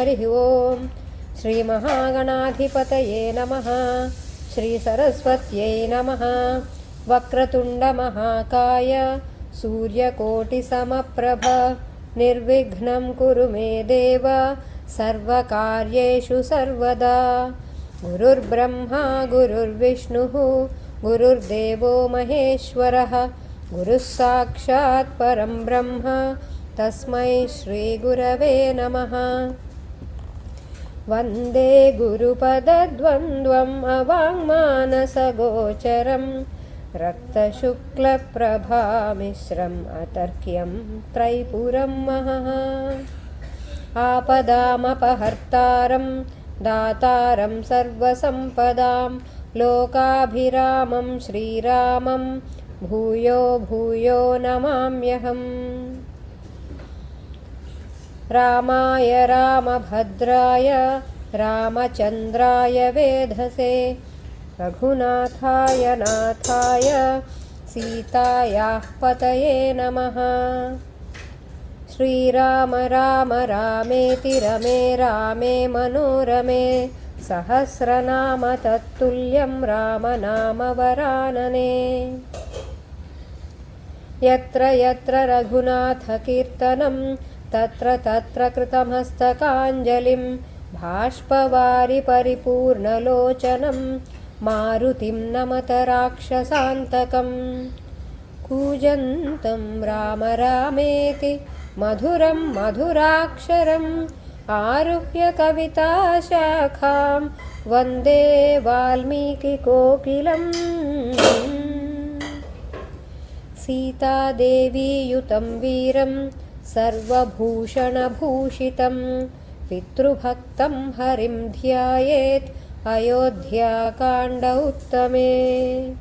Harihi Om. Shri Mahaganathipataye Namaha. Shri Saraswatyai Namaha. Vakratunda Mahakaya Surya Koti Samaprabha Nirvignam Kuru Me Deva Sarva Karyeshu Sarvada. Gurur Brahma Gurur Vishnuhu Gurur Devo Maheshwaraha Guru Sakshat Param Brahma Tasmai Shri Gurave Namaha. Vande Guru Padadvandvam Avangmanasa Gocharam Rakta Shukla Prabha Mishram Atarkyam Traipuram Maha. Apadam Apahartaram Dataram Sarva Sampadam Lokabhiramam Shri Ramam Bhuyo Bhuyo Namamyaham. Rāmāya Rāmabhadraya Rāmachandraya Vedhase Raghunāthāya Nāthāya Sītāyah Pataye Namaha. Shri Rāma Rāma Rāmeti Rame Rāme Manorame Sahasranama Tattulyam Rāma Nama Varanane. Yatra Yatra Raghunatha Kirtanam Tatra Tatra Kritamhastakanjalim Bhashpavari Paripurnalochanam Marutim Namata Rakshasantakam. Kujantam Rama Rameti Madhuram Madhuraksharam Aruhya Kavita Shakham Vande Valmiki Kokilam. Sita Devi Yutam Viram Sarva Bhushana Bhushitam Pitrubhaktam Harim Dhyayet Ayodhya Kanda Uttame.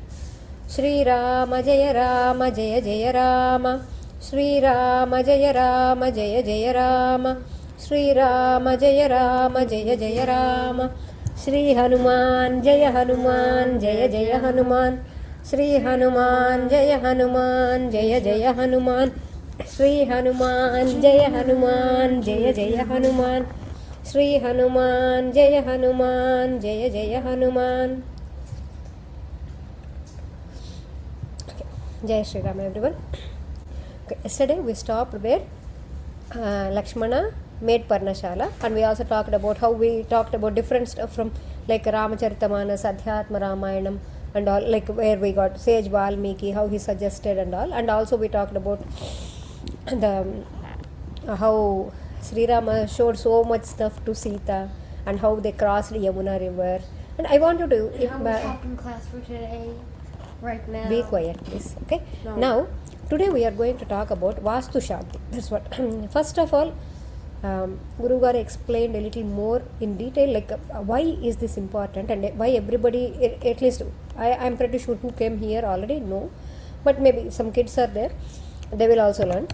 Shri Rama Jaya Rama Jaya Jaya Rama. Shri Rama Jaya Rama Jaya Jaya Rama. Shri Rama Jaya Rama Jaya Jaya Rama. Shri Hanuman Jaya Hanuman Jaya Jaya Hanuman. Shri Hanuman Jaya Hanuman Jaya Jaya Hanuman. Shri Hanuman Jaya Hanuman Jaya Jaya Hanuman. Shri Hanuman Jaya Hanuman Jaya Jaya Hanuman. Okay. Jai Shri Rama everyone. Okay. Yesterday we stopped where Lakshmana made Parnashala, and we also talked about how we talked about different stuff from like Ramacharitamanasa, Adhyatma Ramayanam and all, like where we got Sage Valmiki, how he suggested and all, and also we talked about the how Sri Rama showed so much stuff to Sita and how they crossed Yamuna river. And I want you to in class for today, right now. Be quiet, please. Okay. No. Now, today we are going to talk about Vāstu Śānthi. That's what. First of all, Guru Garu explained a little more in detail, like why is this important and why everybody, at least I'm pretty sure who came here already know, but maybe some kids are there, they will also learn.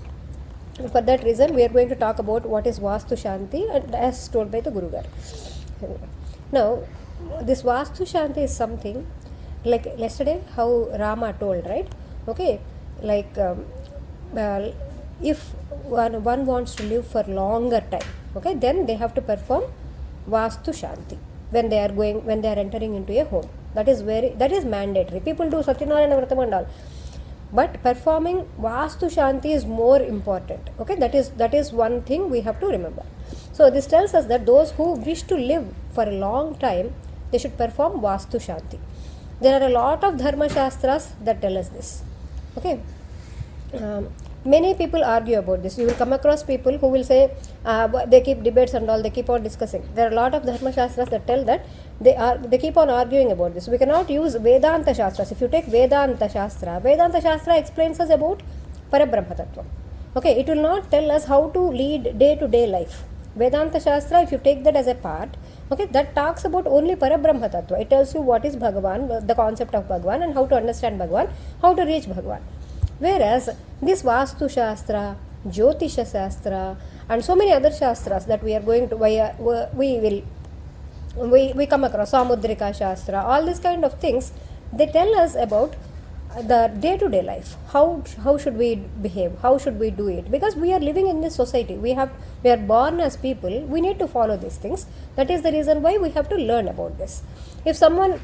For that reason, we are going to talk about what is Vāstu Śānthi, and as told by the Guru Garu. Now, this Vāstu Śānthi is something like yesterday how Rama told, right? Okay, like if one wants to live for longer time, okay, then they have to perform Vāstu Śānthi when they are entering into a home. That is mandatory. People do Satyanarayana Vratam and all. But performing Vāstu Śānthi is more important. Okay, that is one thing we have to remember. So this tells us that those who wish to live for a long time, they should perform Vāstu Śānthi. There are a lot of Dharma Shastras that tell us this. Okay, many people argue about this. You will come across people who will say they keep debates and all. They keep on discussing. There are a lot of Dharma Shastras that tell that they keep on arguing about this. We cannot use Vedanta Shastras. If you take Vedanta Shastra explains us about Parabrahma Tattva. Okay, it will not tell us how to lead day-to-day life. Vedanta Shastra, if you take that as a part, okay, that talks about only Parabrahma Tattva. It tells you what is Bhagavan, the concept of Bhagavan, and how to understand Bhagavan, how to reach Bhagavan. Whereas this Vāstu Shastra, Jyotisha Shastra, and so many other Shastras that we are going to, we come across, Samudrika Shastra, all these kind of things, they tell us about the day-to-day life. How should we behave? How should we do it? Because we are living in this society. We are born as people. We need to follow these things. That is the reason why we have to learn about this. If someone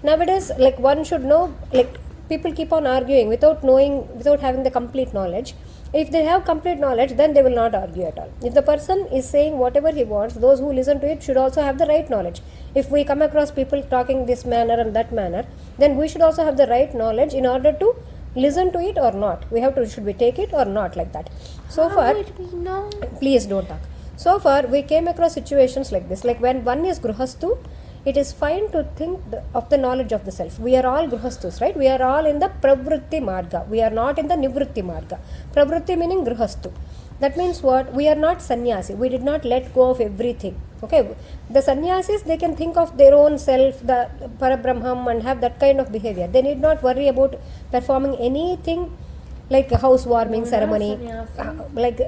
nowadays, like, one should know, like, people keep on arguing without having the complete knowledge. If they have complete knowledge, then they will not argue at all. If the person is saying whatever he wants, those who listen to it should also have the right knowledge. If we come across people talking this manner and that manner, then we should also have the right knowledge in order to listen to it or not. Should we take it or not, like that. So How far, would we know? please don't talk. So far, we came across situations like this. Like when one is Gruhastu, it is fine to think of the knowledge of the self. We are all Gruhastus, right? We are all in the Pravritti Marga. We are not in the Nivritti Marga. Pravritti meaning Gruhastu. That means what? We are not sannyasi. We did not let go of everything. Okay? The sannyasis, they can think of their own self, the Parabrahman, and have that kind of behavior. They need not worry about performing anything like a housewarming ceremony,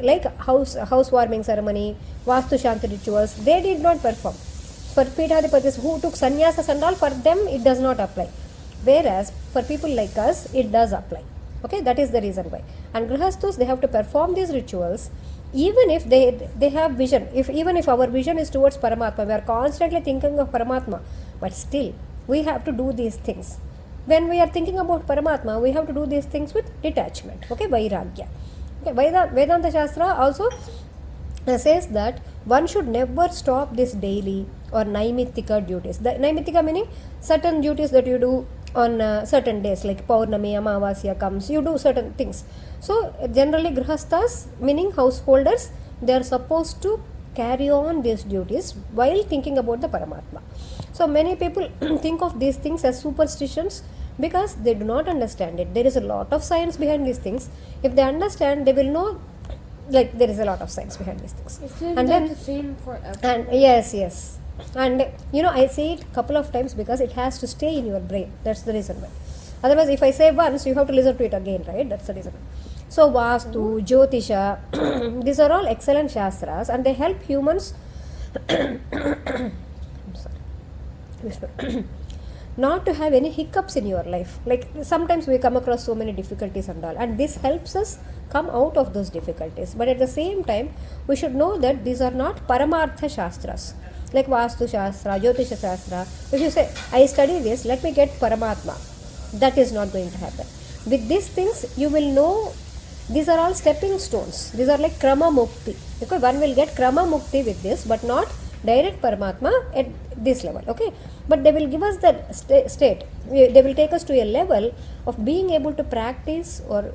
like housewarming ceremony, Vāstu Śānthi rituals. They did not perform. For Pīఠādipatis who took sannyasas and all, for them it does not apply. Whereas for people like us, it does apply. Okay, that is the reason why. And Grihasthus, they have to perform these rituals even if they have vision. Even if our vision is towards Paramatma, we are constantly thinking of Paramatma, but still we have to do these things. When we are thinking about Paramatma, we have to do these things with detachment. Okay, Vairagya. Okay, Vedanta Shastra also says that one should never stop this daily or naimittika duties. The naimittika meaning certain duties that you do on certain days, like Paurnami, Amavasya comes, you do certain things. So generally Grihasthas, meaning householders, they are supposed to carry on these duties while thinking about the Paramatma. So many people think of these things as superstitions because they do not understand it. There is a lot of science behind these things. If they understand, they will know, like, there is a lot of science behind these things. And then the same forever. And yes. And I say it couple of times because it has to stay in your brain. That's the reason why. Otherwise, if I say once, you have to listen to it again, right? That's the reason. So Vāstu, Jyotisha, these are all excellent Shastras, and they help humans not to have any hiccups in your life. Like sometimes we come across so many difficulties and all, and this helps us come out of those difficulties. But at the same time, we should know that these are not Paramartha Shastras. Like Vāstu Shastra, Jyotisha Shastra. If you say, I study this, let me get Paramatma, that is not going to happen. With these things, you will know these are all stepping stones. These are like Krama Mukti. Because one will get Krama Mukti with this, but not direct Paramatma at this level. Okay, but they will give us that state. They will take us to a level of being able to practice or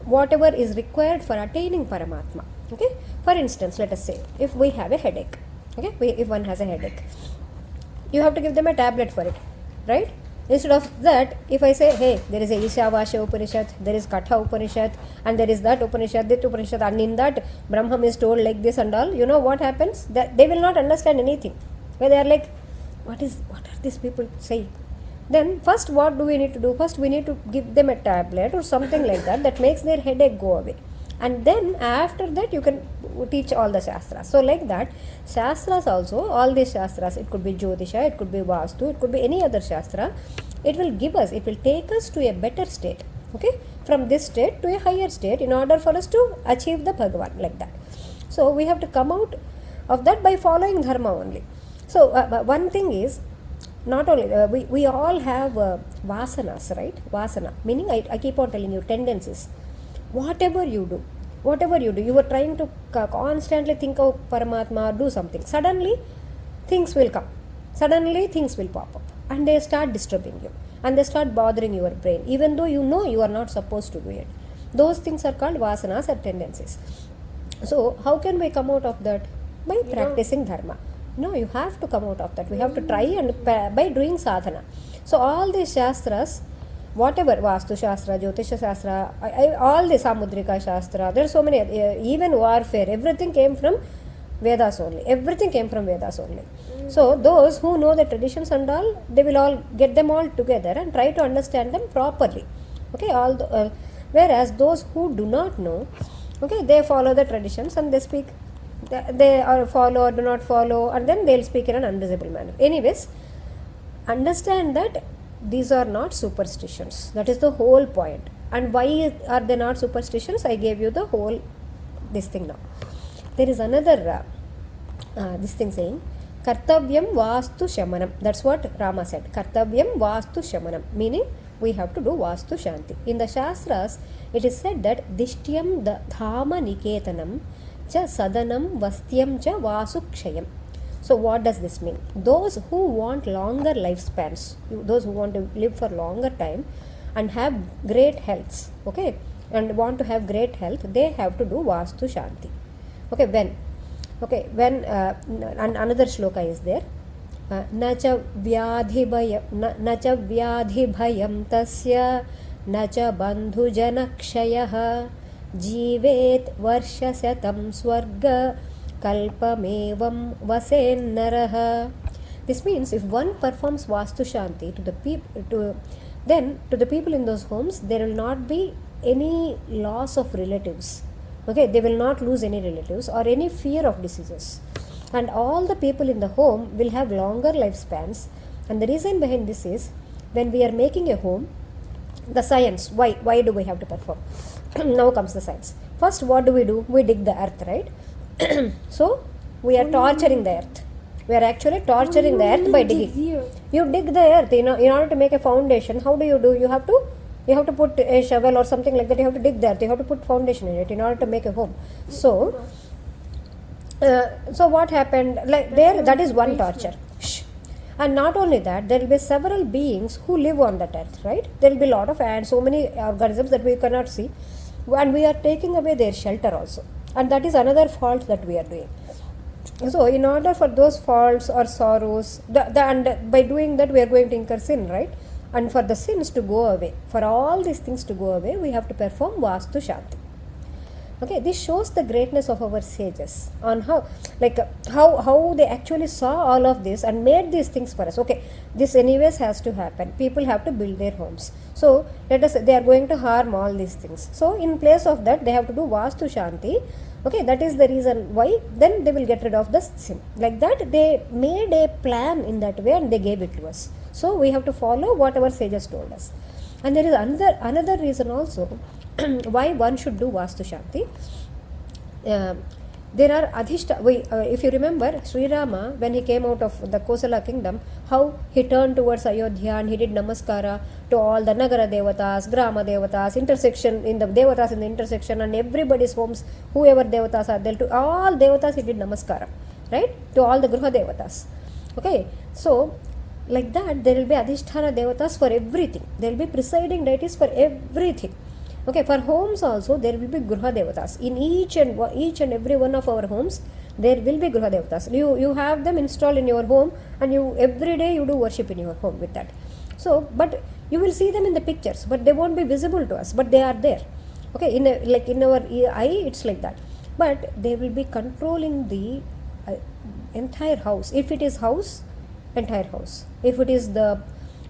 whatever is required for attaining Paramatma. Okay, for instance, let us say if we have a headache. Okay, if one has a headache, you have to give them a tablet for it, right? Instead of that, if I say, hey, there is a Ishavasya Upanishad, there is Katha Upanishad, and there is that Upanishad, and in that Brahman is told like this and all, you know what happens? That they will not understand anything. Where they are like, what are these people saying? Then first, what do we need to do? First, we need to give them a tablet or something like that makes their headache go away. And then after that, you can teach all the Shastras. So like that, Shastras also, all these Shastras, it could be Jyotisha, it could be Vāstu, it could be any other Shastra, it will take us to a better state. Okay, from this state to a higher state in order for us to achieve the Bhagavan, like that. So we have to come out of that by following Dharma only. So one thing is, not only, we all have vasanas, right? Vasana, meaning I keep on telling you, tendencies. Whatever you do, you are trying to constantly think of Paramatma, do something. Suddenly, things will come. Suddenly, things will pop up. And they start disturbing you. And they start bothering your brain. Even though you know you are not supposed to do it. Those things are called vasanas or tendencies. So, how can we come out of that? By practicing Dharma. No, you have to come out of that. We have to try and by doing sadhana. So, all these Shastras, whatever, Vāstu Shastra, Jyotisha Shastra, all the Samudrika Shastra, there are so many, even warfare, everything came from Vedas only. Everything came from Vedas only. So those who know the traditions and all, they will all get them all together and try to understand them properly. Okay, whereas those who do not know, okay, they follow the traditions and they speak, they are follow or do not follow, and then they'll speak in an unvisible manner. Anyways, understand that these are not superstitions. That is the whole point. And why are they not superstitions? I gave you the whole this thing now. There is another this thing saying Kartavyam Vāstu Shamanam. That's what Rama said. Kartavyam Vāstu Shamanam, meaning we have to do Vāstu Śānthi. In the Shastras, it is said that Dishtyam Dhama Niketanam Cha Sadanam Vastyam Cha Vasukshayam. So what does this mean? Those who want longer lifespans, those who want to live for longer time and have great healths, okay, and want to have great health, they have to do Vāstu Śānthi. Okay, when? Okay, when and another shloka is there. Nacha vyadhibhayam tasya nacha bandhu janakshayah jivet varshasatam swarga kalpamevam vasen naraha. This means if one performs Vāstu Śānthi to the people, then to the people in those homes, there will not be any loss of relatives. Okay, they will not lose any relatives or any fear of diseases. And all the people in the home will have longer lifespans. And the reason behind this is, when we are making a home, the science, why do we have to perform? Now comes the science. First, what do? We dig the earth, right? So, we are torturing the earth. We are actually torturing the earth by digging. You dig the earth, in order to make a foundation. How do? You have to put a shovel or something like that. You have to dig the earth. You have to put foundation in it in order to make a home. So what happened? Like there, that is one torture. And not only that, there will be several beings who live on that earth, right? There will be a lot of ants, so many organisms that we cannot see, and we are taking away their shelter also. And that is another fault that we are doing. So, in order for those faults or sorrows, and by doing that, we are going to incur sin, right? And for the sins to go away, for all these things to go away, we have to perform Vāstu Śānthi. Okay, this shows the greatness of our sages on how they actually saw all of this and made these things for us. Okay, this anyways has to happen. People have to build their homes. So they are going to harm all these things. So in place of that, they have to do Vāstu Śānthi. Okay, that is the reason why. Then they will get rid of the sin. Like that, they made a plan in that way and they gave it to us. So we have to follow what our sages told us. And there is another reason also why one should do Vāstu Śānthi. There are if you remember, Sri Rama, when he came out of the Kosala kingdom, how he turned towards Ayodhya and he did namaskara to all the Nagara Devatas, Grama Devatas, intersection in the Devatas in the intersection, and everybody's homes, whoever Devatas are there, to all Devatas he did namaskara, right? To all the Gruha Devatas. Okay, so like that, there will be Adhishthana Devatas for everything. There will be presiding deities for everything. Okay, for homes also, there will be Gruha Devatas. In each and every one of our homes, there will be Gruha Devatas. You have them installed in your home, and every day you do worship in your home with that. So, but you will see them in the pictures, but they won't be visible to us, but they are there. Okay, in our eye, it's like that. But they will be controlling the entire house. If it is house, entire house. If it is the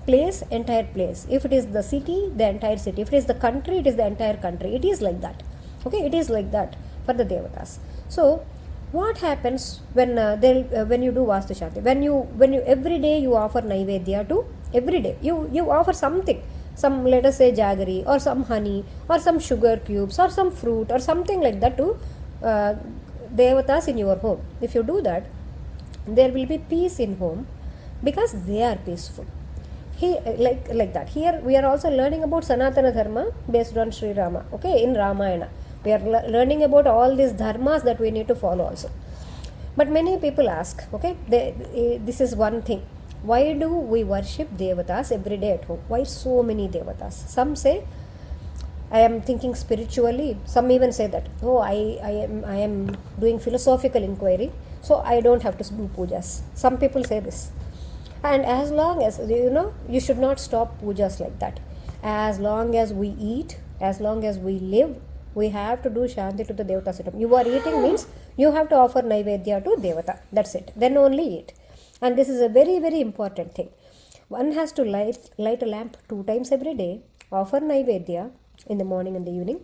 place, entire place. If it is the city, the entire city. If it is the country, it is the entire country. It is like that. Okay, it is like that for the Devatas. So, what happens when you do Vāstu Śānthi? When you every day you offer Naivedya to every day. You offer something. Some, let us say, jaggery or some honey or some sugar cubes or some fruit or something like that to Devatas in your home. If you do that, there will be peace in home because they are peaceful. Like that. Here we are also learning about Sanatana Dharma based on Sri Rama. Okay, in Ramayana. We are learning about all these dharmas that we need to follow also. But many people ask, okay, this is one thing. Why do we worship Devatas every day at home? Why so many Devatas? Some say, I am thinking spiritually. Some even say that, I am doing philosophical inquiry, so I don't have to do pujas. Some people say this. And as long as, you should not stop pujas like that. As long as we eat, as long as we live, we have to do Śānthi to the Devatas at home. You are eating means you have to offer Naivedya to Devata. That's it. Then only eat. And this is a very, very important thing. One has to light a lamp 2 times every day, offer Naivedya in the morning and the evening.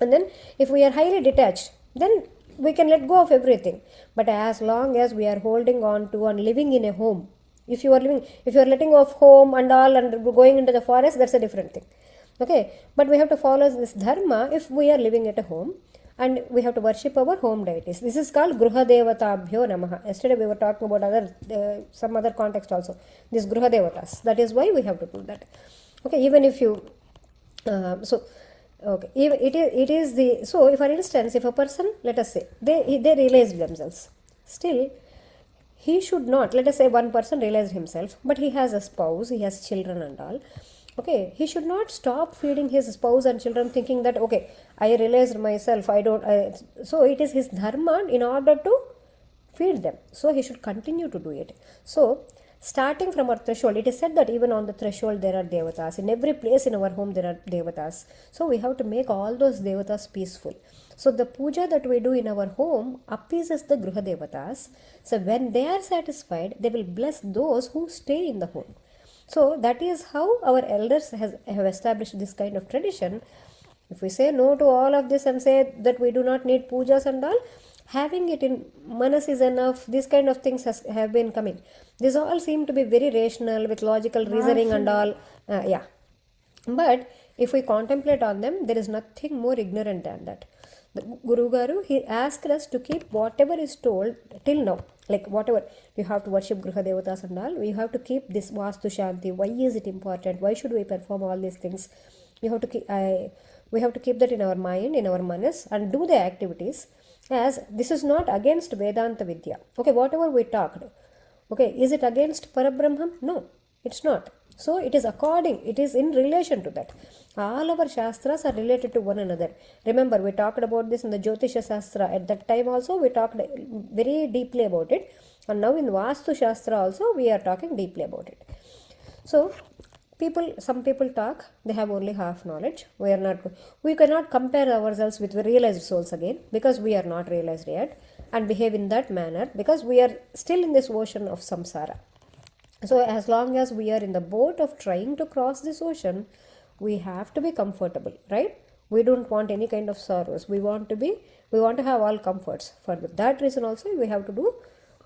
And then if we are highly detached, then we can let go of everything. But as long as we are holding on to and living in a home, If you are letting off home and all and going into the forest, that's a different thing. Okay, but we have to follow this dharma if we are living at a home, and we have to worship our home deities. This is called Gruha Devatabhyo Namaha. Yesterday we were talking about some other context also. These Gruha Devatas. That is why we have to do that. Okay, even if you okay, it is the, so for instance, if a person, let us say they realize themselves, still he should not, let us say one person realized himself, but he has a spouse, he has children and all. Okay, he should not stop feeding his spouse and children thinking that, okay, I realized myself, so it is his dharma in order to feed them. So he should continue to do it. So starting from our threshold, it is said that even on the threshold there are devatas. In every place in our home there are devatas. So we have to make all those devatas peaceful. So the puja that we do in our home appeases the Gruha Devatas. So when they are satisfied, they will bless those who stay in the home. So that is how our elders have established this kind of tradition. If we say no to all of this and say that we do not need pujas and all, having it in manas is enough. These kind of things have been coming. These all seem to be very rational with logical reasoning and all. Yeah. But if we contemplate on them, there is nothing more ignorant than that. The Guru Garu, he asked us to keep whatever is told till now. Like whatever, you have to worship Gruha Devatas and all. We have to keep this Vāstu Śānthi. Why is it important? Why should we perform all these things? We have to keep that in our mind, in our manas, and do the activities. As this is not against Vedanta Vidya. Okay, whatever we talked. Okay, is it against Parabrahman? No, it's not. So it is in relation to that. All our Shastras are related to one another. Remember, we talked about this in the Jyotisha Shastra. At that time also, we talked very deeply about it. And now in Vāstu Shastra also, we are talking deeply about it. So, some people talk, they have only half knowledge. We cannot compare ourselves with realized souls again, because we are not realized yet, and behave in that manner, because we are still in this ocean of samsara. So as long as we are in the boat of trying to cross this ocean, we have to be comfortable, right? We don't want any kind of sorrows. We want to have all comforts. For that reason also, we have to do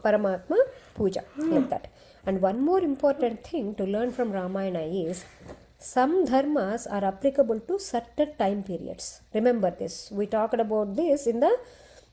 Paramatma Puja, like that. And one more important thing to learn from Ramayana is, some dharmas are applicable to certain time periods. Remember this. We talked about this in the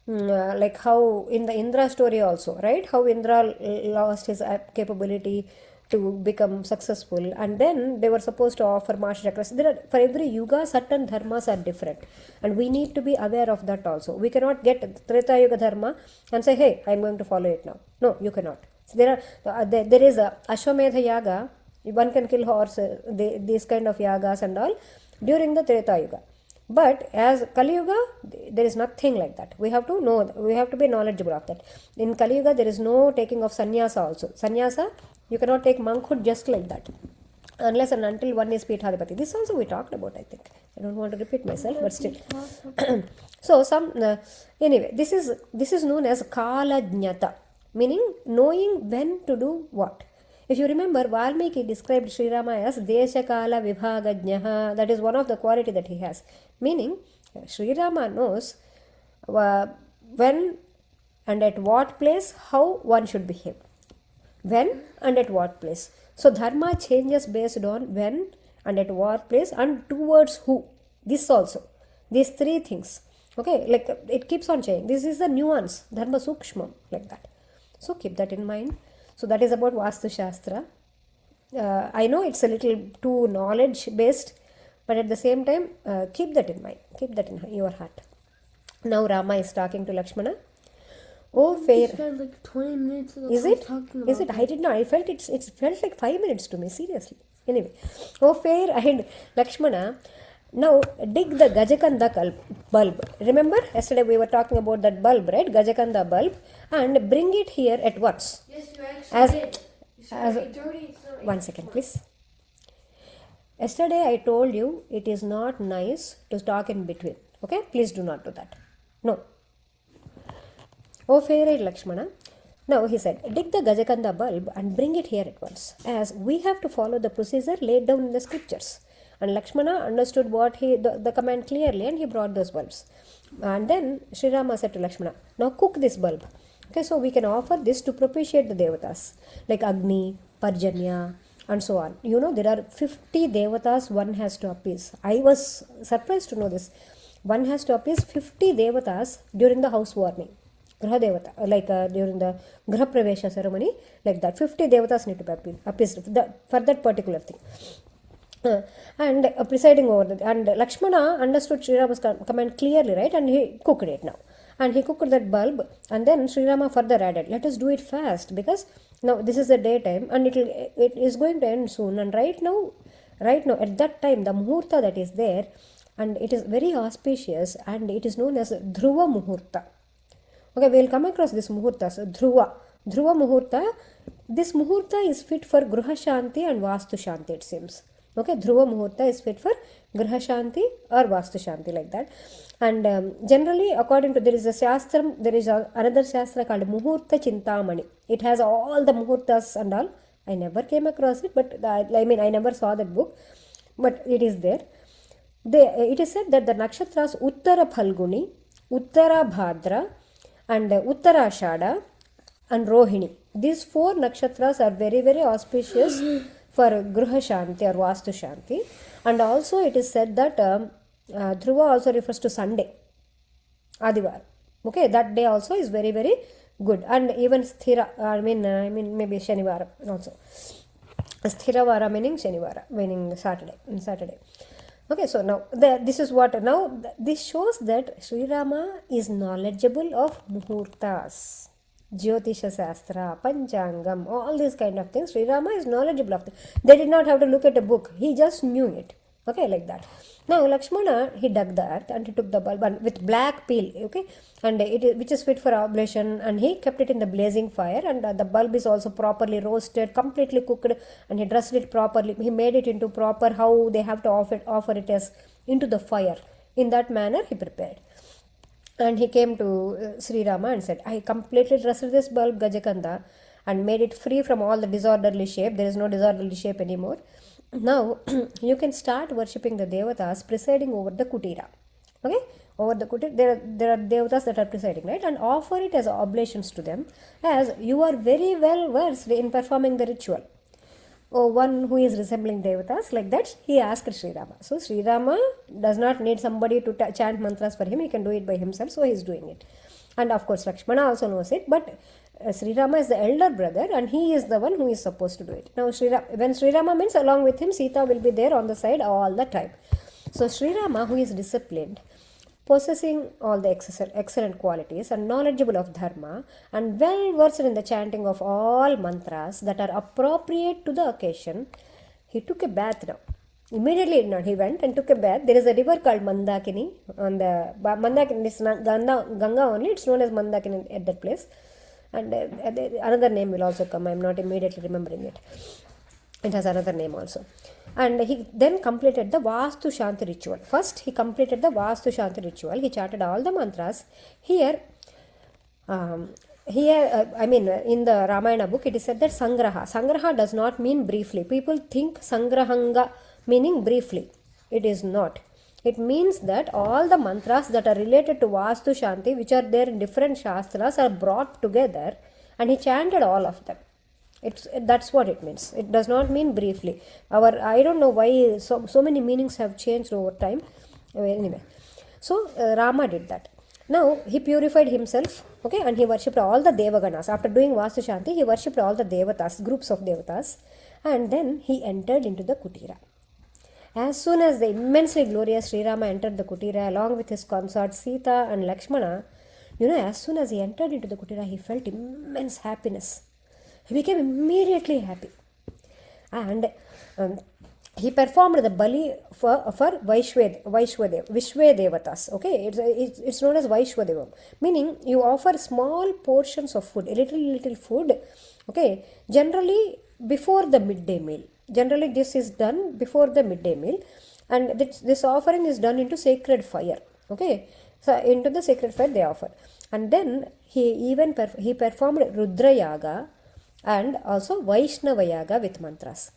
like how in the Indra story also, right? How Indra lost his capability to become successful, and then they were supposed to offer Master Chakras. For every yuga, certain dharmas are different, and we need to be aware of that also. We cannot get Treta Yuga dharma and say, hey, I am going to follow it now. No, you cannot. So there is a Ashwamedha yaga. One can kill horse, these kind of yagas and all during the Treta Yuga. But as Kali Yuga, there is nothing like that. We have to know, we have to be knowledgeable of that. In Kali Yuga, there is no taking of sannyasa also. Sannyasa, you cannot take monkhood just like that, unless and until one is Peethadipati. This also we talked about, I think. I don't want to repeat myself, but still. So anyway, this is known as Kala Jnata, meaning knowing when to do what. If you remember, Valmiki described Sri Rama as Deshakala Vibhagajnaha. That is one of the quality that he has. Meaning, Sri Rama knows when and at what place, how one should behave. When and at what place. So, dharma changes based on when and at what place and towards who. This also. These three things. Okay, like it keeps on changing. This is the nuance. Dharma sukshma, like that. So, keep that in mind. So that is about Vāstu Śāstra. I know it's a little too knowledge based, but at the same time, keep that in mind. Keep that in your heart. Now Rama is talking to Lakshmana. Oh, fair. Spent like 20 minutes of Is it? talking about Is it? I did not. I felt it felt like 5 minutes to me. Seriously. Anyway, oh fair and Lakshmana. Now dig the Gajakanda bulb. Remember yesterday we were talking about that bulb, right? Gajakanda bulb, and bring it here at once. Yes, you actually did. You said 8:30, it's not 1 second, please. Yesterday I told you it is not nice to talk in between. Okay, please do not do that. No. Oh, fair Lakshmana. Now he said, dig the Gajakanda bulb and bring it here at once, as we have to follow the procedure laid down in the scriptures. And Lakshmana understood what the command clearly, and he brought those bulbs. And then Sri Rama said to Lakshmana, now cook this bulb. Okay, so we can offer this to propitiate the devatas, like Agni, Parjanya, and so on. You know, there are 50 devatas one has to appease. I was surprised to know this. One has to appease 50 devatas during the housewarming. Graha devata, like during the Graha Pravesha ceremony, like that. 50 devatas need to be appeased for that particular thing. And presiding over that. And Lakshmana understood Sri Rama's command clearly, right? And he cooked it now. And he cooked that bulb, and then Sri Rama further added, let us do it fast, because now this is the daytime and it is going to end soon. And right now at that time, the muhurta that is there, and it is very auspicious, and it is known as Dhruva Muhurta. Okay, we will come across this muhurta. So Dhruva Muhurta. This muhurta is fit for Gruha Shanti and Vāstu Shanti, it seems. Okay, Dhruva Muhurta is fit for Gruha Shanti or Vāstu Shanti, like that. And generally, according to, there is another Shastra called Muhurta Chintamani. It has all the muhurtas and all. I never came across it, but I never saw that book, but it is there. It is said that the nakshatras Uttara Phalguni, Uttara Bhadra, and Uttara Ashada and Rohini. These 4 nakshatras are very, very auspicious for Gruha Shanti or Vāstu Shanti. And also it is said that Dhruva also refers to Sunday, Adivar. Okay, that day also is very, very good. And even Sthira, maybe Shanivara also. Sthiravara meaning Shanivara, meaning Saturday. Okay, so now this is what, now this shows that Sri Rama is knowledgeable of muhurtas, Jyotisha Shastra, Panchangam, all these kind of things. Sri Rama is knowledgeable of them. They did not have to look at a book. He just knew it. Okay, like that. Now Lakshmana, he dug the earth and he took the bulb and with black peel, okay, and which is fit for oblation, and he kept it in the blazing fire, and the bulb is also properly roasted, completely cooked, and he dressed it properly. He made it into proper how they have to offer it as into the fire. In that manner he prepared. And he came to Sri Rama and said, I completely dressed this bulb Gajakanda and made it free from all the disorderly shape. There is no disorderly shape anymore. Now you can start worshipping the devatas presiding over the kutira. Okay, over the kutira there are devatas that are presiding, right? And offer it as oblations to them, as you are very well versed in performing the ritual. Oh, one who is resembling devatas, like that, he asked Sri Rama. So Sri Rama does not need somebody to chant mantras for him. He can do it by himself, so he is doing it. And of course Lakshmana also knows it, but Sri Rama is the elder brother and he is the one who is supposed to do it. Now when Sri Rama means, along with him Sita will be there on the side all the time. So Sri Rama, who is disciplined, possessing all the excellent qualities and knowledgeable of dharma and well versed in the chanting of all mantras that are appropriate to the occasion, he took a bath now. Immediately he went and took a bath. There is a river called Mandakini. On the Mandakini is Ganga only. It's known as Mandakini at that place. And another name will also come. I am not immediately remembering it. It has another name also. And he then completed the Vāstu Shanti ritual. First, he completed the Vāstu Shanti ritual. He chanted all the mantras. Here, in the Ramayana book, it is said that Sangraha. Sangraha does not mean briefly. People think Sangrahanga meaning briefly. It is not. It means that all the mantras that are related to Vāstu Shanti, which are there in different Shastras, are brought together and he chanted all of them. That's what it means. It does not mean briefly. I don't know why so many meanings have changed over time. Anyway, so Rama did that. Now he purified himself, okay, and he worshipped all the Devaganas. After doing Vāstu Shanti, he worshipped all the Devatas, groups of Devatas, and then he entered into the Kutira. As soon as the immensely glorious Sri Rama entered the Kutira along with his consorts Sita and Lakshmana, as soon as he entered into the Kutira, he felt immense happiness. He became immediately happy. And he performed the bali for Vishwedevatas. Okay, it's known as Vaishwadevam. Meaning you offer small portions of food, a little food, okay, generally before the midday meal. Generally this is done before the midday meal, and this offering is done into sacred fire. Okay, so into the sacred fire they offer. And then he performed Rudra Yaga and also Vaishnava Yaga with mantras.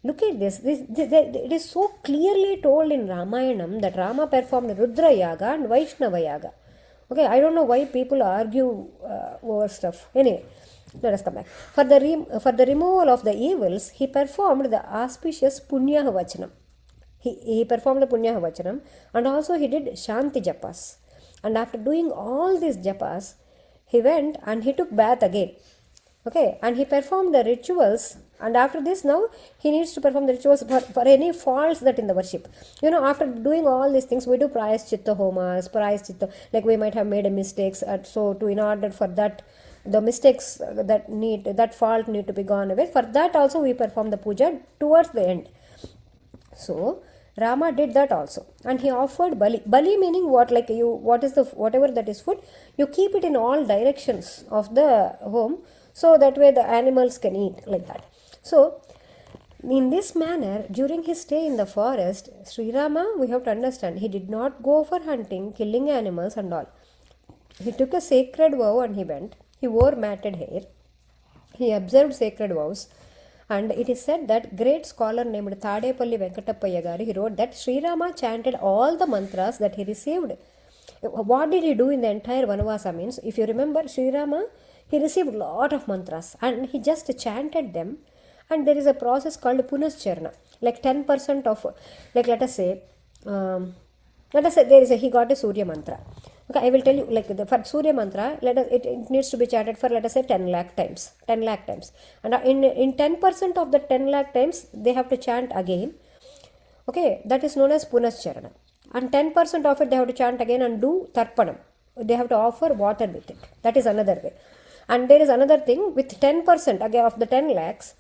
Look at this. It is so clearly told in Ramayanam that Rama performed Rudra Yaga and Vaishnava Yaga. Okay, I don't know why people argue over stuff. Anyway, Let us come back. For the removal of the evils, he performed the auspicious Punya Vachanam. He performed the Punya Vachanam, and also he did Śānthi japas. And after doing all these japas, he went and he took bath again. Okay, and he performed the rituals, and after this now he needs to perform the rituals for any faults that in the worship. After doing all these things, we do prayaschitta homas, like we might have made a mistakes, so in order for that, the mistakes that fault need to be gone away. For that also we perform the puja towards the end. So Rama did that also, and he offered bali. Bali meaning what? Like whatever that is food, you keep it in all directions of the home, so that way the animals can eat, like that. So in this manner, during his stay in the forest, Sri Rama, we have to understand, he did not go for hunting, killing animals and all. He took a sacred vow and he went. He wore matted hair. He observed sacred vows. And it is said that great scholar named Thadepalli Venkatappaya, he wrote that Sri Rama chanted all the mantras that he received. What did he do in the entire Vanavasa means, if you remember, Sri Rama, he received a lot of mantras and he just chanted them. And there is a process called Punascharana, like 10% of, like let us say he got a Surya mantra. Okay, I will tell you, like for Surya mantra, it needs to be chanted for, let us say, 10 lakh times. And in 10% of the 10 lakh times, they have to chant again. Okay, that is known as Punascharana. And 10% of it, they have to chant again and do Tarpanam. They have to offer water with it. That is another way. And there is another thing, with 10% again of the 10 lakhs,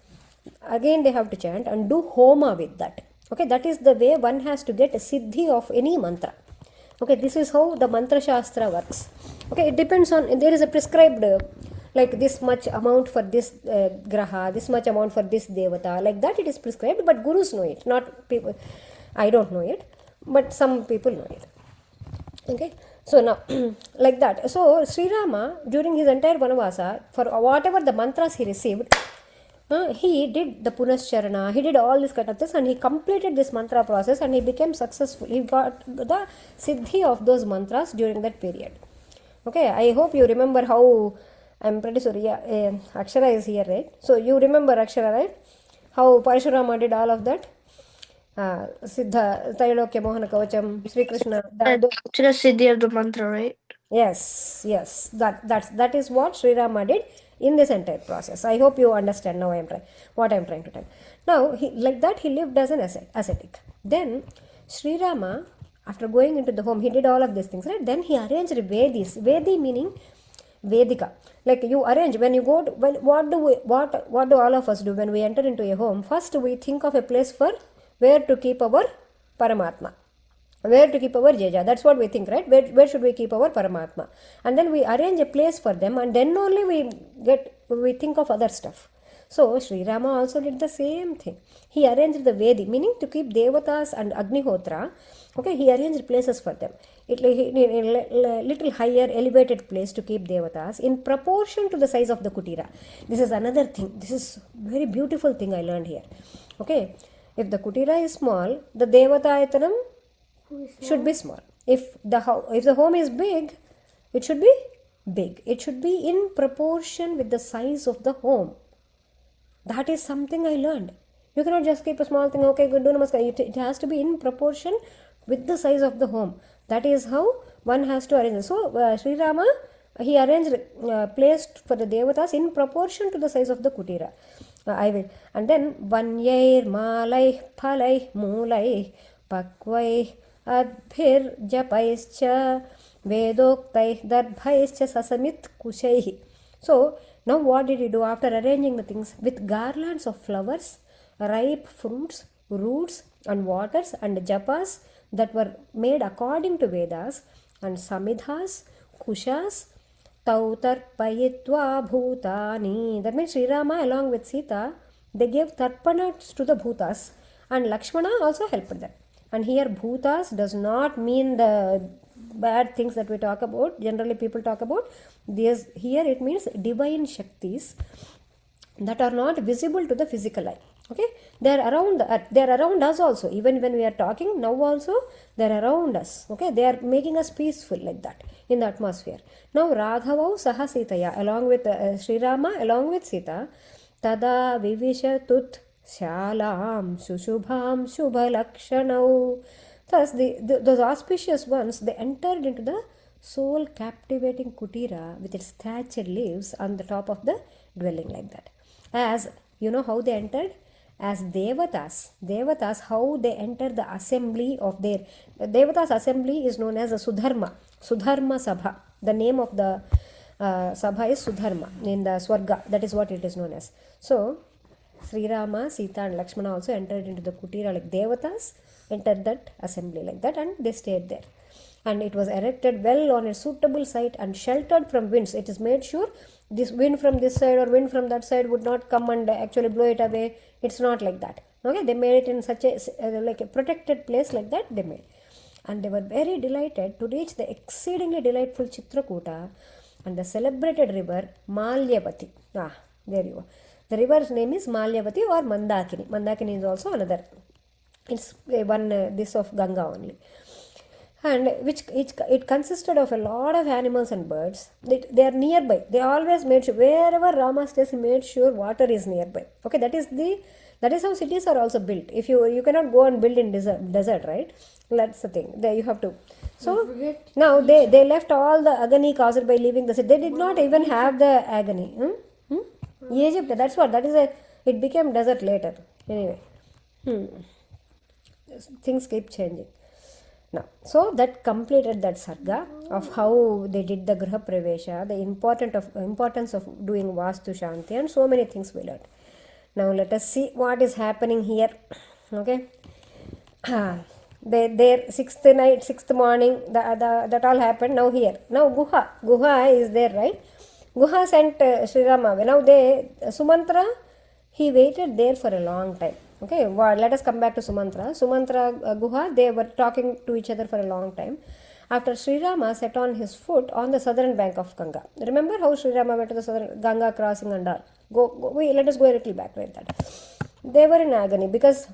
again they have to chant and do Homa with that. Okay, that is the way one has to get a siddhi of any mantra. Okay, this is how the mantra Śāstra works. Okay, it depends on, there is a prescribed, like this much amount for this graha, this much amount for this devata, like that it is prescribed, but gurus know it, not people. I don't know it, but some people know it. Okay, so now, like that. So, Sri Rama, during his entire Vanavasa, for whatever the mantras he received, he did the Punascharana, he did all this kind of things, and he completed this mantra process and he became successful. He got the siddhi of those mantras during that period. Okay, I hope you remember how, I'm pretty sure, Akshara is here, right? So you remember Akshara, right? How Parashurama did all of that? Siddha, Tailokya Mohana Kavacham, Sri Krishna. To the siddhi of the mantra, right? Yes. That is what Sri Rama did in this entire process. I hope you understand now what I am trying to tell. Now, he lived as an ascetic. Then, Sri Rama, after going into the home, he did all of these things, right? Then he arranged Vedis. Vedi meaning Vedika. Like you arrange, when you go to, what do all of us do when we enter into a home? First, we think of a place for where to keep our Paramatma. Where to keep our Jeja. That's what we think, right? Where should we keep our Paramatma? And then we arrange a place for them, and then only we think of other stuff. So, Sri Rama also did the same thing. He arranged the Vedi, meaning to keep Devatas and Agnihotra. Okay, he arranged places for them. A little higher, elevated place to keep Devatas in proportion to the size of the Kutira. This is another thing. This is very beautiful thing I learned here. Okay, if the Kutira is small, the Devata Ayatanam should be small. If the home is big, it should be big. It should be in proportion with the size of the home. That is something I learned. You cannot just keep a small thing, okay, good, do namaskar. It has to be in proportion with the size of the home. That is how one has to arrange it. So, Sri Rama, he arranged placed for the Devatas in proportion to the size of the Kutira. And then, Vanyair, Malai, Palai, Mulai, Pakvai, Adbhir, Japaischa, Vedoktai, Darbhaischa, Sasamit, Kushaihi. So, now what did he do after arranging the things? With garlands of flowers, ripe fruits, roots and waters and japas that were made according to Vedas, and samidhas, kushas, tautarpayitva bhutani. That means Sri Rama along with Sita, they gave tarpanas to the bhutas, and Lakshmana also helped them. And here bhutas does not mean the bad things that we talk about, generally people talk about. Here it means divine shaktis that are not visible to the physical eye. Okay, they are around the earth. They are around us also. Even when we are talking now, also they are around us. Okay, they are making us peaceful like that in the atmosphere. Now Radhavau Saha Sitaya, along with Sri Rama, along with Sita, Tada Vivishatut Shalam Sushubham Shubhalakshanau. Thus, those auspicious ones, they entered into the soul captivating kutira with its thatched leaves on the top of the dwelling like that. As you know how they entered? As Devatas. Devatas, how they enter the assembly of their... Devatas assembly is known as a Sudharma. Sudharma Sabha. The name of the Sabha is Sudharma in the Swarga. That is what it is known as. So, Sri Rama, Sita and Lakshmana also entered into the kutira like Devatas, entered that assembly like that, and they stayed there. And it was erected well on a suitable site and sheltered from winds. It is made sure this wind from this side or wind from that side would not come and actually blow it away. It's not like that. Okay, they made it in such a like a protected place like that they made. And they were very delighted to reach the exceedingly delightful Chitrakoota and the celebrated river Malyavati. There you go. The river's name is Malyavati or Mandakini. Mandakini is also another. It's one this of Ganga only. And which it consisted of a lot of animals and birds. They are nearby. They always made sure wherever Rama stays, he made sure water is nearby. Okay, that is how cities are also built. If you cannot go and build in desert, right? That's the thing. There you have to. So now they left all the agony caused by leaving the city. They did not even have the agony. Egypt. That's what. It became desert later. Anyway, things keep changing. Now, so that completed that sarga of how they did the Griha Pravesha, the importance of doing Vāstu Śānthi, and so many things we learned. Now let us see what is happening here. Okay, their sixth morning, that all happened. Now here, now Guha is there, right? Guha sent Sri Rama. Now Sumantra, he waited there for a long time. Okay, let us come back to Sumantra. Guha, they were talking to each other for a long time. After Sri Rama set on his foot on the southern bank of Ganga. Remember how Sri Rama went to the southern Ganga crossing and all? Let us go a little back like that. They were in agony because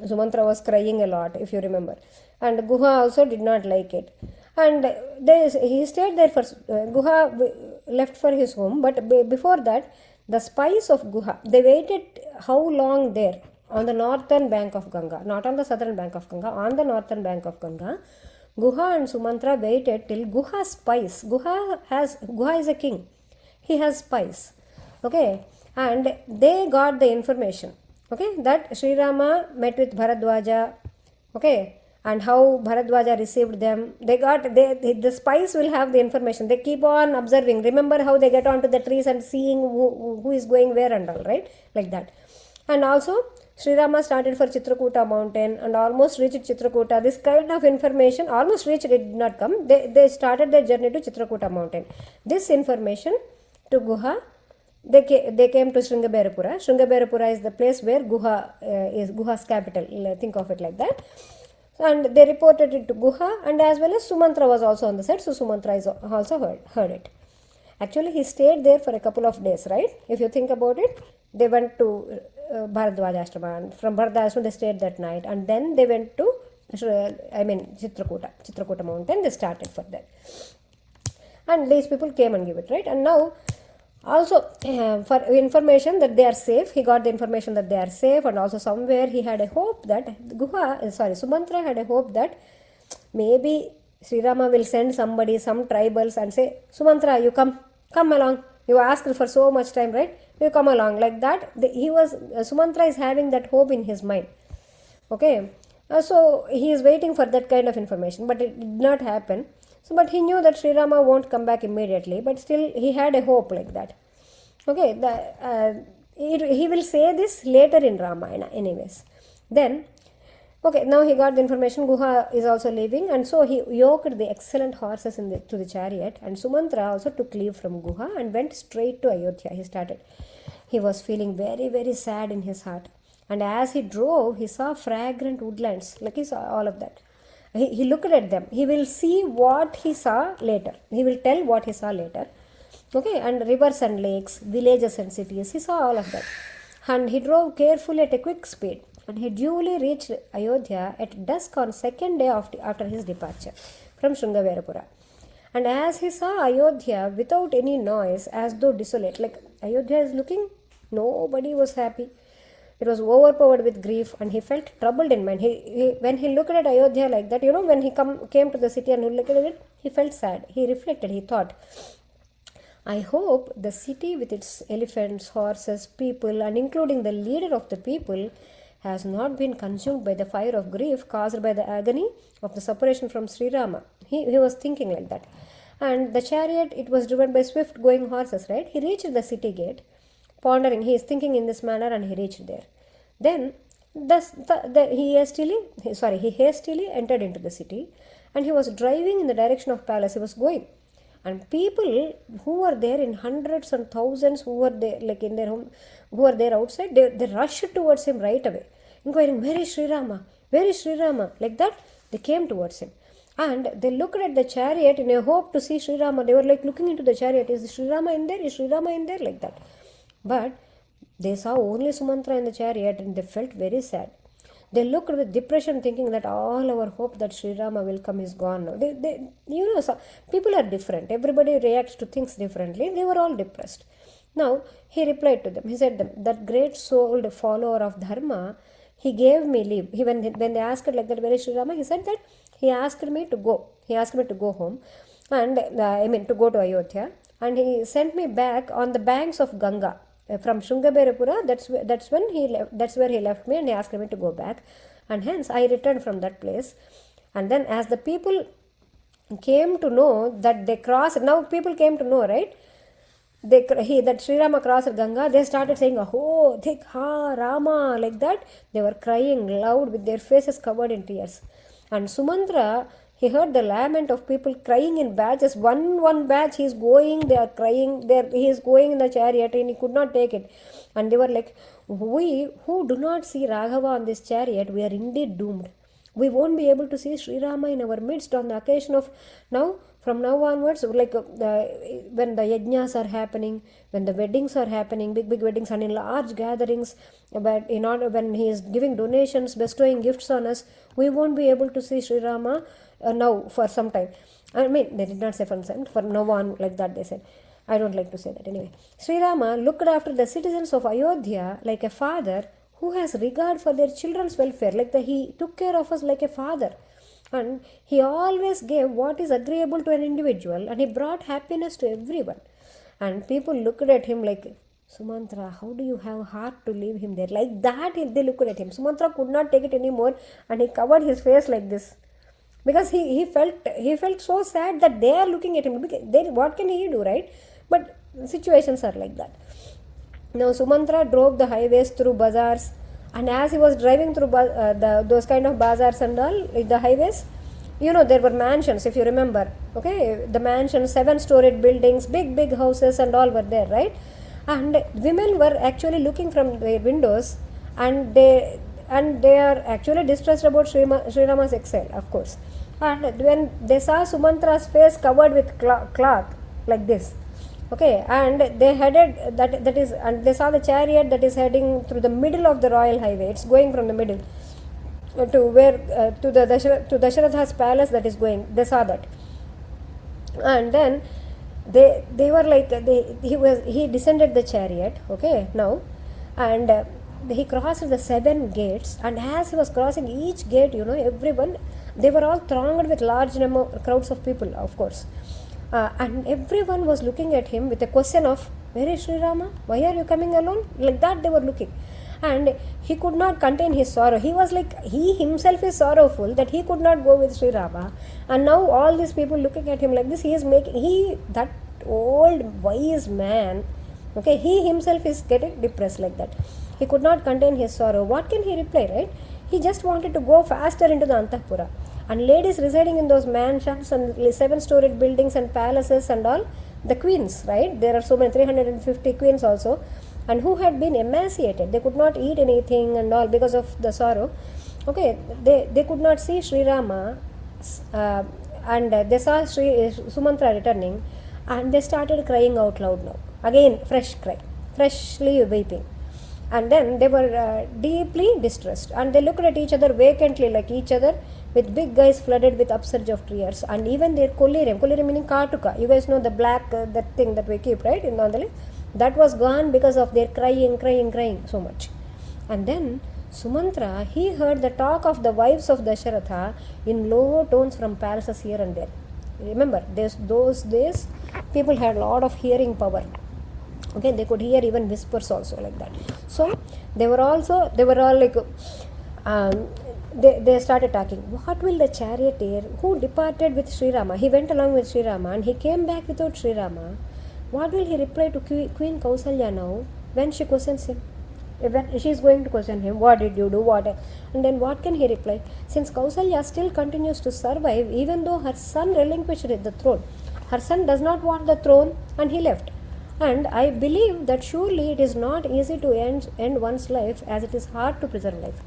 Sumantra was crying a lot, if you remember. And Guha also did not like it. And he stayed there for... Guha left for his home, but before that, the spies of Guha, they waited how long there? On the northern bank of Ganga, not on the southern bank of Ganga, on the northern bank of Ganga. Guha and Sumantra waited till Guha's spies. Guha is a king. He has spies. Okay, and they got the information. Okay, that Sri Rama met with Bharadwaja. Okay, and how Bharadwaja received them. The spies will have the information. They keep on observing. Remember how they get onto the trees and seeing who is going where and all, right? Like that. And also, Sri Rama started for Chitrakoota mountain and almost reached Chitrakoota. This kind of information, almost reached, it did not come. They started their journey to Chitrakoota mountain. This information to Guha, they came to Sringaberapura. Sringaberapura is the place where Guha is Guha's capital. Think of it like that. And they reported it to Guha, and as well as Sumantra was also on the side, so Sumantra is also heard it. Actually, he stayed there for a couple of days, right? If you think about it, they went to Bharadwaja Ashrama, and from Bharadwaja Ashrama they stayed that night, and then they went to, Chitrakoota mountain, they started for that. And these people came and gave it, right? And now, also for information that they are safe, he got the information that they are safe, and also somewhere he had a hope that Sumantra had a hope that maybe Sri Rama will send somebody, some tribals, and say, Sumantra, you come along. You asked for so much time, right? You come along. Like that, Sumantra is having that hope in his mind. Okay, so he is waiting for that kind of information, but it did not happen. So, but he knew that Sri Rama won't come back immediately, but still he had a hope like that. Okay, he will say this later in Ramayana anyways. Then, okay, now he got the information, Guha is also leaving, and so he yoked the excellent horses to the chariot, and Sumantra also took leave from Guha and went straight to Ayodhya. He was feeling very, very sad in his heart. And as he drove, he saw fragrant woodlands, like he saw all of that. He looked at them. He will see what he saw later. He will tell what he saw later. Okay, and rivers and lakes, villages and cities, he saw all of that. And he drove carefully at a quick speed. And he duly reached Ayodhya at dusk on second day after his departure from Srīrāmāyapura. And as he saw Ayodhya without any noise, as though desolate, like Ayodhya is looking, nobody was happy. It was overpowered with grief, and he felt troubled in mind. When he looked at Ayodhya like that, when he came to the city and he looked at it, he felt sad. He reflected, he thought, I hope the city with its elephants, horses, people, and including the leader of the people, has not been consumed by the fire of grief caused by the agony of the separation from Sri Rama. He was thinking like that. And the chariot, it was driven by swift-going horses, right? He reached the city gate, pondering. He is thinking in this manner, and he reached there. Then he hastily entered into the city, and he was driving in the direction of palace. He was going. And people who were there in hundreds and thousands, who were there like in their home, who were there outside, they rushed towards him right away, inquiring, where is Sri Rama? Where is Sri Rama? Like that, they came towards him. And they looked at the chariot in a hope to see Sri Rama. They were like looking into the chariot. Is Sri Rama in there? Is Sri Rama in there? Like that. But they saw only Sumantra in the chariot, and they felt very sad. They looked with depression, thinking that all our hope that Sri Rama will come is gone now. So people are different. Everybody reacts to things differently. They were all depressed. Now, he replied to them. He said, that great souled follower of Dharma, he gave me leave. When they asked like that, where is Sri Rama? He said that he asked me to go. He asked me to go home, and to go to Ayodhya. And he sent me back on the banks of Ganga. From Srīrāmāyapura, that's where he left me, and he asked me to go back, and hence I returned from that place. And then as the people came to know that they crossed, now people came to know, right? That Sri Rama crossed Ganga, they started saying, oh, Thik Ha Rama, like that. They were crying loud with their faces covered in tears. And Sumantra, he heard the lament of people crying in batches. One batch, he is going, they are crying, he is going in the chariot, and he could not take it. And they were like, we who do not see Raghava on this chariot, we are indeed doomed. We won't be able to see Sri Rama in our midst on the occasion of from now onwards, like when the yajnas are happening, when the weddings are happening, big weddings and in large gatherings, but when he is giving donations, bestowing gifts on us, we won't be able to see Sri Rama now for some time. I mean, they did not say for some time, for now on, like that they said. I don't like to say that anyway. Sri Rama looked after the citizens of Ayodhya like a father who has regard for their children's welfare, he took care of us like a father. And he always gave what is agreeable to an individual, and he brought happiness to everyone. And people looked at him like, Sumantra, how do you have heart to leave him there? Like that, they looked at him. Sumantra could not take it anymore, and he covered his face like this. Because he felt so sad that they are looking at him. What can he do, right? But situations are like that. Now Sumantra drove the highways through bazaars, and as he was driving through those kind of bazaars and all, the highways, there were mansions, if you remember. Okay, the mansions, 7-storied buildings, big houses and all were there, right? And women were actually looking from their windows, and they are actually distressed about Sri Rama's exile, of course. And when they saw Sumantra's face covered with cloth like this, okay, and they headed and they saw the chariot that is heading through the middle of the royal highway. It's going from the middle to Dasharatha's palace that is going. They saw that, and then they were like he descended the chariot. Okay, now, and he crossed the 7 gates, and as he was crossing each gate, everyone, they were all thronged with large crowds of people, of course. And everyone was looking at him with a question of, where is Sri Rama? Why are you coming alone? Like that they were looking. And he could not contain his sorrow. He was like, he himself is sorrowful that he could not go with Sri Rama. And now all these people looking at him like this, that old wise man, okay, he himself is getting depressed like that. He could not contain his sorrow. What can he reply, right? He just wanted to go faster into the Antapura. And ladies residing in those mansions and 7-storied buildings and palaces and all, the queens, right? There are so many, 350 queens also, and who had been emaciated. They could not eat anything and all because of the sorrow. Okay, they could not see Sri Rama, and they saw Sumantra returning, and they started crying out loud now. Again, fresh cry, freshly weeping. And then they were deeply distressed, and they looked at each other vacantly, like each other, with big eyes flooded with upsurge of tears. And even their kolliram meaning katuka, you guys know the black that thing that we keep, right, in Nandali, that was gone because of their crying so much. And then Sumantra, he heard the talk of the wives of Dasharatha in low tones from palaces here and there. Remember, those days people had a lot of hearing power. Okay, they could hear even whispers also, like that. So they were all like, they started talking. What will the charioteer who departed with Sri Rama? He went along with Sri Rama and he came back without Sri Rama. What will he reply to Queen Kausalya now when she questions him? When she is going to question him, what did you do? And then what can he reply? Since Kausalya still continues to survive, even though her son relinquished the throne, her son does not want the throne and he left. And I believe that surely it is not easy to end one's life as it is hard to preserve life.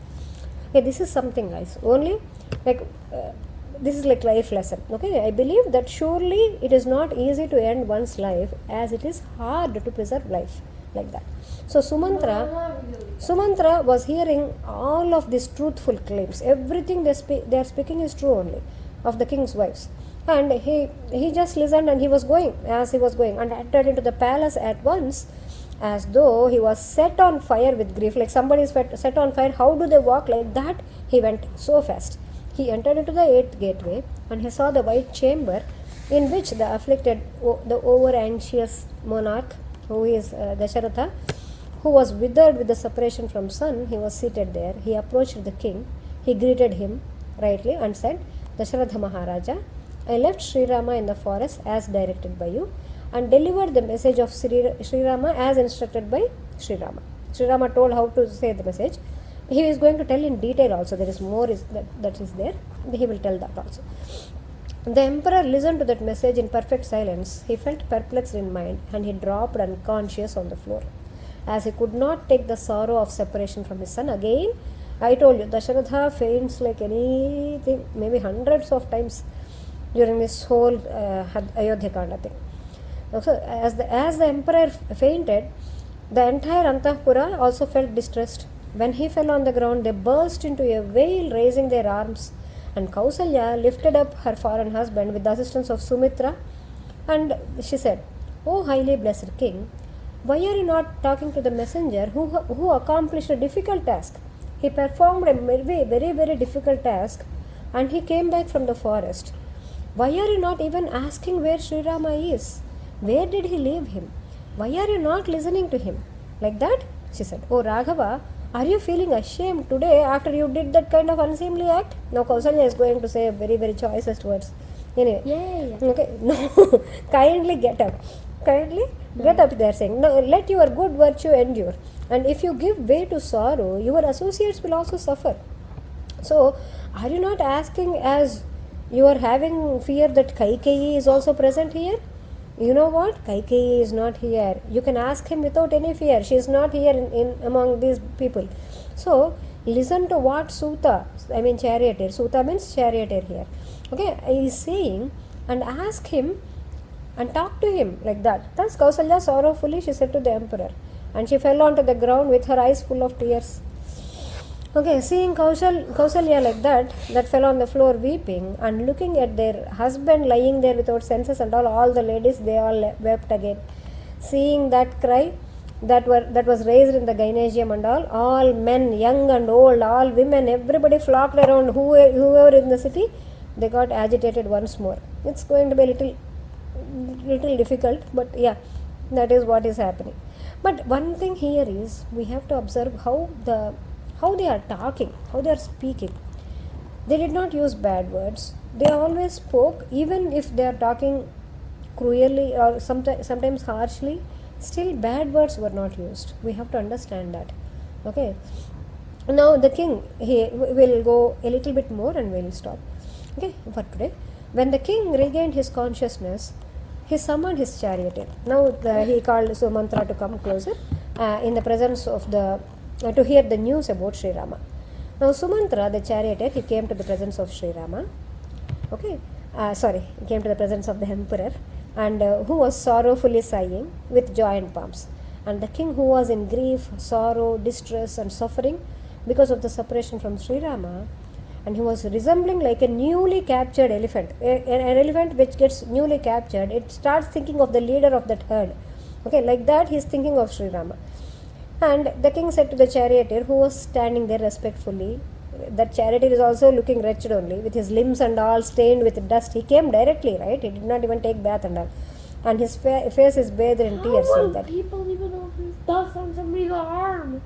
Okay, this is something, guys. Only like this is like life lesson. Okay, I believe that surely it is not easy to end one's life as it is hard to preserve life, like that. So Sumantra was hearing all of these truthful claims. Everything they are speaking is true only of the king's wives. And he just listened, and he was going and entered into the palace at once, as though he was set on fire with grief. Like somebody is set on fire, how do they walk? Like that he went so fast. He entered into the 8th gateway, and he saw the white chamber in which the afflicted, the over anxious monarch, who is Dasharatha, who was withered with the separation from son, he was seated there. He approached the king. He greeted him rightly and said, Dasharatha Maharaja, I left Sri Rama in the forest as directed by you, and delivered the message of Sri Rama as instructed by Sri Rama. Sri Rama told how to say the message. He is going to tell in detail also. There is more that is there. He will tell that also. The emperor listened to that message in perfect silence. He felt perplexed in mind, and he dropped unconscious on the floor. As he could not take the sorrow of separation from his son again, I told you, Dasharatha faints like anything, maybe hundreds of times during this whole AYODHYA KANDA thing. Also, as the emperor fainted, the entire Antahpura also felt distressed. When he fell on the ground, they burst into a wail, raising their arms, and Kausalya lifted up her foreign husband with the assistance of Sumitra, and she said, O highly blessed king, why are you not talking to the messenger who accomplished a difficult task? He performed a very, very difficult task, and he came back from the forest. Why are you not even asking where Sri Rama is? Where did he leave him? Why are you not listening to him? Like that, she said. Oh Raghava, are you feeling ashamed today after you did that kind of unseemly act? Now Kausalya is going to say very, very choicest words. Anyway. Yeah. Okay. No. Kindly get up. They are saying. No, let your good virtue endure. And if you give way to sorrow, your associates will also suffer. So, are you not asking as you are having fear that Kaikeyi is also present here? You know what? Kaikeyi is not here. You can ask him without any fear. She is not here in among these people. So, listen to what charioteer. Suta means charioteer here. Okay, he is saying, and ask him and talk to him like that. Thus Kausalya sorrowfully she said to the emperor, and she fell onto the ground with her eyes full of tears. Okay, seeing Kausalya like that fell on the floor weeping, and looking at their husband lying there without senses and all the ladies, they all wept again. Seeing that cry that was raised in the gymnasium and all men, young and old, all women, everybody flocked around, whoever in the city, they got agitated once more. It's going to be a little difficult, but yeah, that is what is happening. But one thing here is, we have to observe how they are talking, how they are speaking. They did not use bad words. They always spoke, even if they are talking cruelly or sometimes harshly, still bad words were not used. We have to understand that. Okay. Now the king, he will go a little bit more and we'll stop. Okay, for today. When the king regained his consciousness, he summoned his charioteer. Now he called Sumantra to come closer in the presence of to hear the news about Sri Rama. Now Sumantra, the charioteer, he came to the presence of Sri Rama. Okay, he came to the presence of the emperor, and who was sorrowfully sighing with joined palms. And the king, who was in grief, sorrow, distress and suffering because of the separation from Sri Rama, and he was resembling like a newly captured elephant. An elephant which gets newly captured, it starts thinking of the leader of that herd. Okay, like that he is thinking of Sri Rama. And the king said to the charioteer, who was standing there respectfully, that charioteer is also looking wretched only, with his limbs and all stained with dust. He came directly, right? He did not even take bath and all. And his face is bathed in tears How like will that. people even know there's dust on somebody's arm?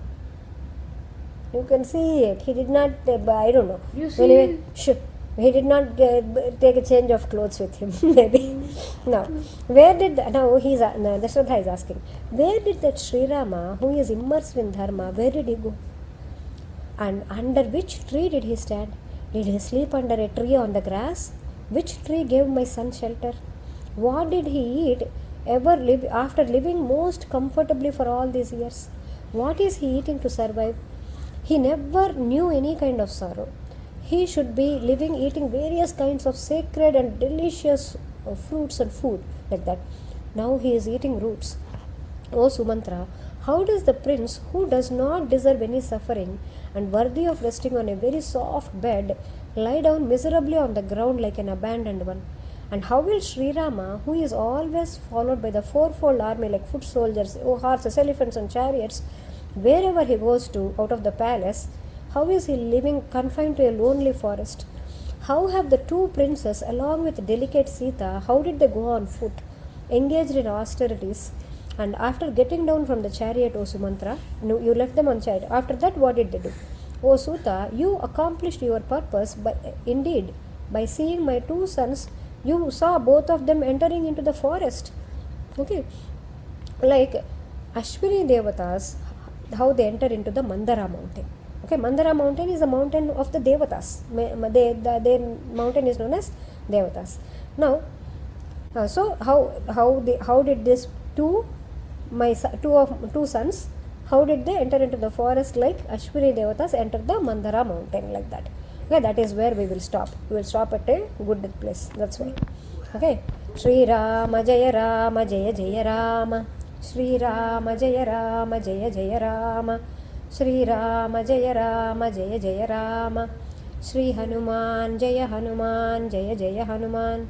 You can see it. He did not, I don't know. You see? Anyway, he did not take a change of clothes with him, maybe. Now, Dashratha is asking, where did that Sri Rama, who is immersed in dharma, where did he go? And under which tree did he stand? Did he sleep under a tree on the grass? Which tree gave my son shelter? What did he eat after living most comfortably for all these years? What is he eating to survive? He never knew any kind of sorrow. He should be eating various kinds of sacred and delicious fruits and food like that. Now he is eating roots. O Sumantra, how does the prince, who does not deserve any suffering and worthy of resting on a very soft bed, lie down miserably on the ground like an abandoned one? And how will Sri Rama, who is always followed by the fourfold army like foot soldiers, horses, elephants and chariots, wherever he goes to out of the palace, how is he living confined to a lonely forest? How have the two princes, along with delicate Sita, how did they go on foot, engaged in austerities? And after getting down from the chariot, O Sumantra, no, you left them on chariot. After that, what did they do? O Suta, you accomplished your purpose, indeed, by seeing my two sons. You saw both of them entering into the forest. Okay, like Ashwini Devatas, how they enter into the Mandara mountain. Okay, Mandara mountain is the mountain of the Devatas. Their mountain is known as Devatas. Now, so how did this two sons, how did they enter into the forest like Ashwini Devatas enter the Mandara mountain like that? Okay, that is where we will stop. We will stop at a good place. That's why. Okay. Shri Rama Jaya Rama Jaya Jaya Rama. Shri Rama Jaya Rama Jaya Jaya Rama. Shri Rama Jaya Rama Jaya Jaya Rama. Shri Hanuman Jaya Hanuman Jaya Jaya Hanuman.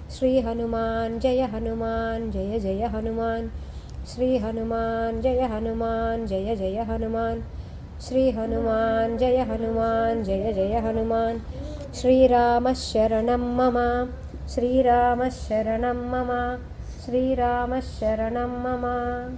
Shri Hanuman Jaya Hanuman Jaya Jaya Hanuman. Shri Hanuman Jaya Hanuman Jaya Jaya Hanuman. Shri Hanuman Jaya Hanuman Jaya Jaya Hanuman. Shri Rama Sharanam Mama. Shri Rama Sharanam Mama. Shri Rama Sharanam Mama.